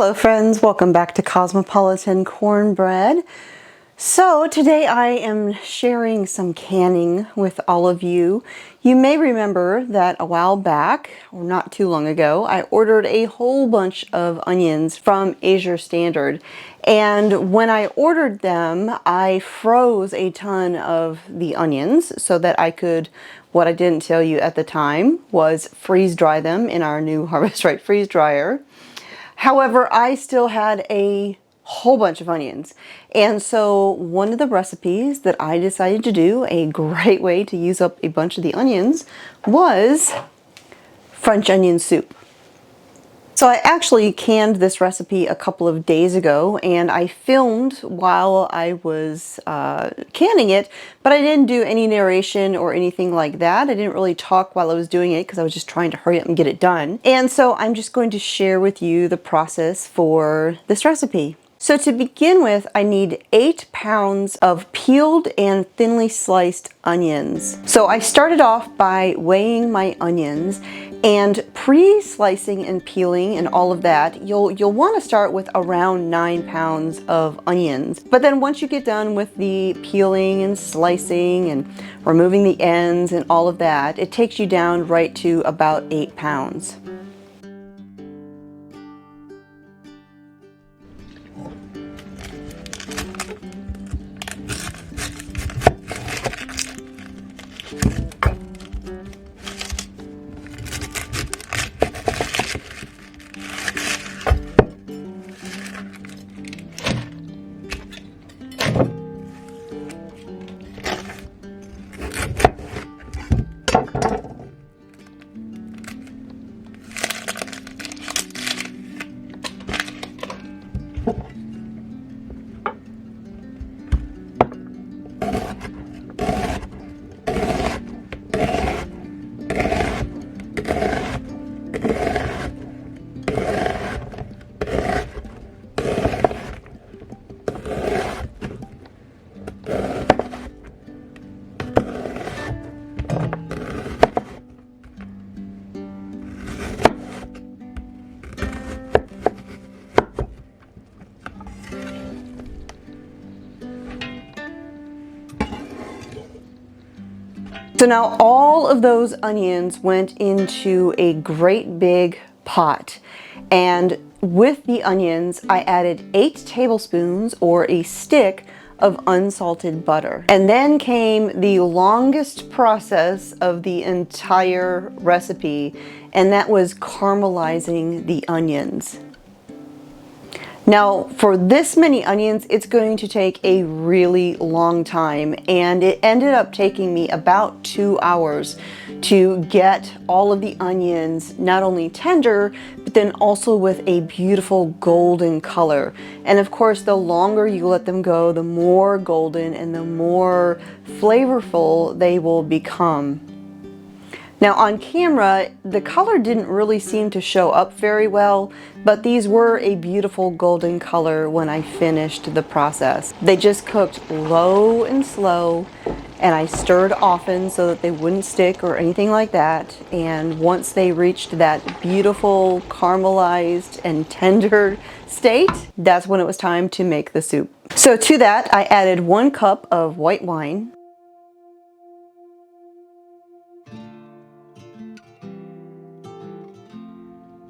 Hello friends, welcome back to Cosmopolitan Cornbread. So today I am sharing some canning with all of you. You may remember that a while back, or not too long ago, I ordered a whole bunch of onions from Asia Standard. And when I ordered them, I froze a ton of the onions so that I could, what I didn't tell you at the time, was freeze dry them in our new Harvest Right freeze dryer. However, I still had a whole bunch of onions. And so one of the recipes that I decided to do, a great way to use up a bunch of the onions, was French onion soup. So I actually canned this recipe a couple of days ago, and I filmed while I was canning it, but I didn't do any narration or anything like that. I didn't really talk while I was doing it because I was just trying to hurry up and get it done. And so I'm just going to share with you the process for this recipe. So to begin with, I need 8 pounds of peeled and thinly sliced onions. So I started off by weighing my onions, and pre-slicing and peeling and all of that, you'll want to start with around 9 pounds of onions. But then once you get done with the peeling and slicing and removing the ends and all of that, it takes you down right to about 8 pounds. So now all of those onions went into a great big pot, and with the onions I added 8 tablespoons or a stick of unsalted butter. And then came the longest process of the entire recipe, and that was caramelizing the onions. Now, for this many onions, it's going to take a really long time, and it ended up taking me about 2 hours to get all of the onions not only tender, but then also with a beautiful golden color. And of course, the longer you let them go, the more golden and the more flavorful they will become. Now on camera, the color didn't really seem to show up very well, but these were a beautiful golden color when I finished the process. They just cooked low and slow, and I stirred often so that they wouldn't stick or anything like that. And once they reached that beautiful caramelized and tender state, that's when it was time to make the soup. So to that, I added 1 cup of white wine,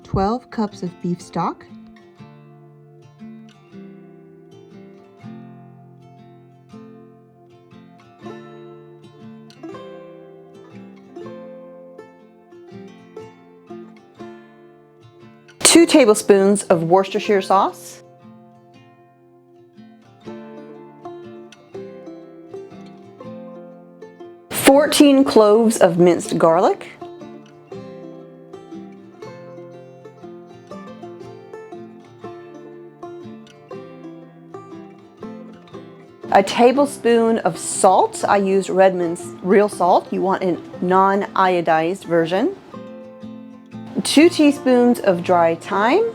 12 cups of beef stock, 2 tablespoons of Worcestershire sauce, 14 cloves of minced garlic, a tablespoon of salt. I used Redmond's real salt. You want a non-iodized version. 2 teaspoons of dry thyme.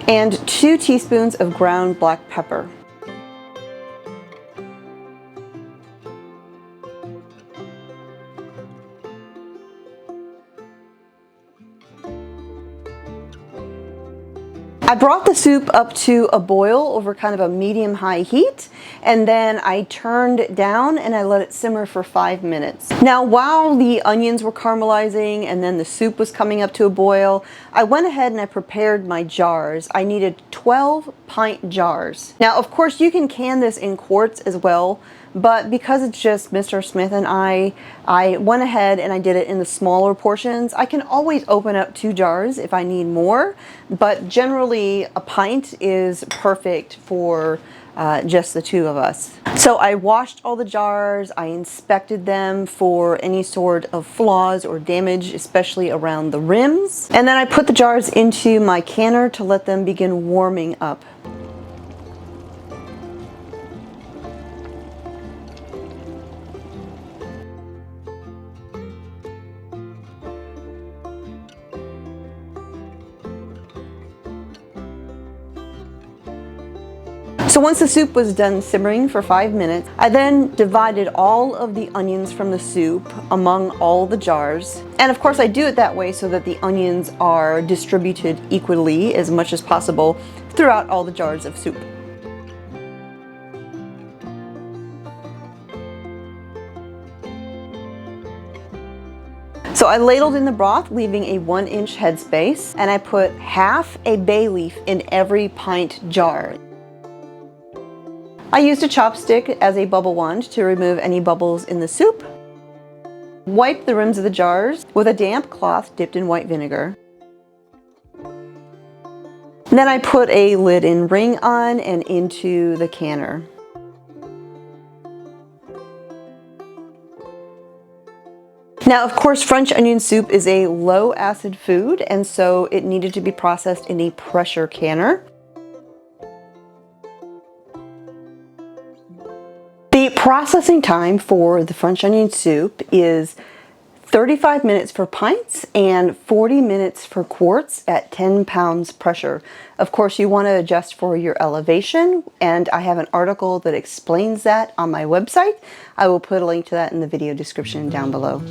And 2 teaspoons of ground black pepper. I brought the soup up to a boil over kind of a medium-high heat, and then I turned it down and I let it simmer for 5 minutes. Now, while the onions were caramelizing and then the soup was coming up to a boil, I went ahead and I prepared my jars. I needed 12 pint jars. Now, of course, you can can this in quarts as well, but because it's just Mr. Smith and I went ahead and I did it in the smaller portions. I can always open up 2 jars if I need more, but generally a pint is perfect for just the 2 of us. So I washed all the jars, I inspected them for any sort of flaws or damage, especially around the rims. And then I put the jars into my canner to let them begin warming up. So once the soup was done simmering for 5 minutes, I then divided all of the onions from the soup among all the jars. And of course I do it that way so that the onions are distributed equally as much as possible throughout all the jars of soup. So I ladled in the broth, leaving a 1-inch headspace, and I put half a bay leaf in every pint jar. I used a chopstick as a bubble wand to remove any bubbles in the soup. Wipe the rims of the jars with a damp cloth dipped in white vinegar. Then I put a lid-in ring on and into the canner. Now, of course, French onion soup is a low acid food, and so it needed to be processed in a pressure canner. The processing time for the French onion soup is 35 minutes for pints and 40 minutes for quarts at 10 pounds pressure. Of course, you want to adjust for your elevation, and I have an article that explains that on my website. I will put a link to that in the video description down below.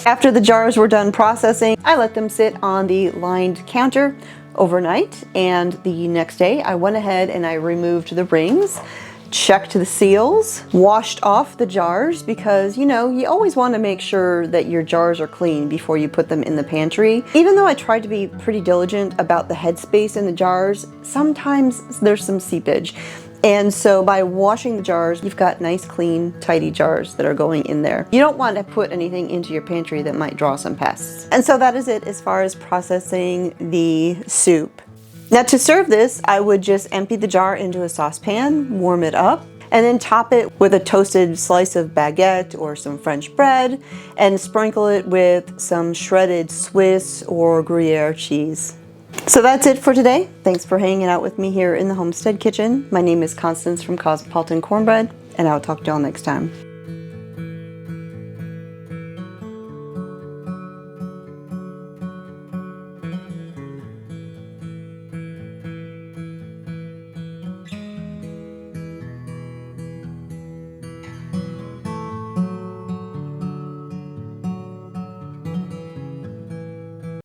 After the jars were done processing, I let them sit on the lined counter overnight, and the next day I went ahead and I removed the rings, checked the seals, washed off the jars because, you know, you always want to make sure that your jars are clean before you put them in the pantry. Even though I tried to be pretty diligent about the headspace in the jars, sometimes there's some seepage. And so by washing the jars, you've got nice, clean, tidy jars that are going in there. You don't want to put anything into your pantry that might draw some pests. And so that is it as far as processing the soup. Now to serve this, I would just empty the jar into a saucepan, warm it up, and then top it with a toasted slice of baguette or some French bread, and sprinkle it with some shredded Swiss or Gruyere cheese. So that's it for today. Thanks for hanging out with me here in the homestead kitchen. My name is Constance from Cosmopolitan Cornbread, and I'll talk to y'all next time.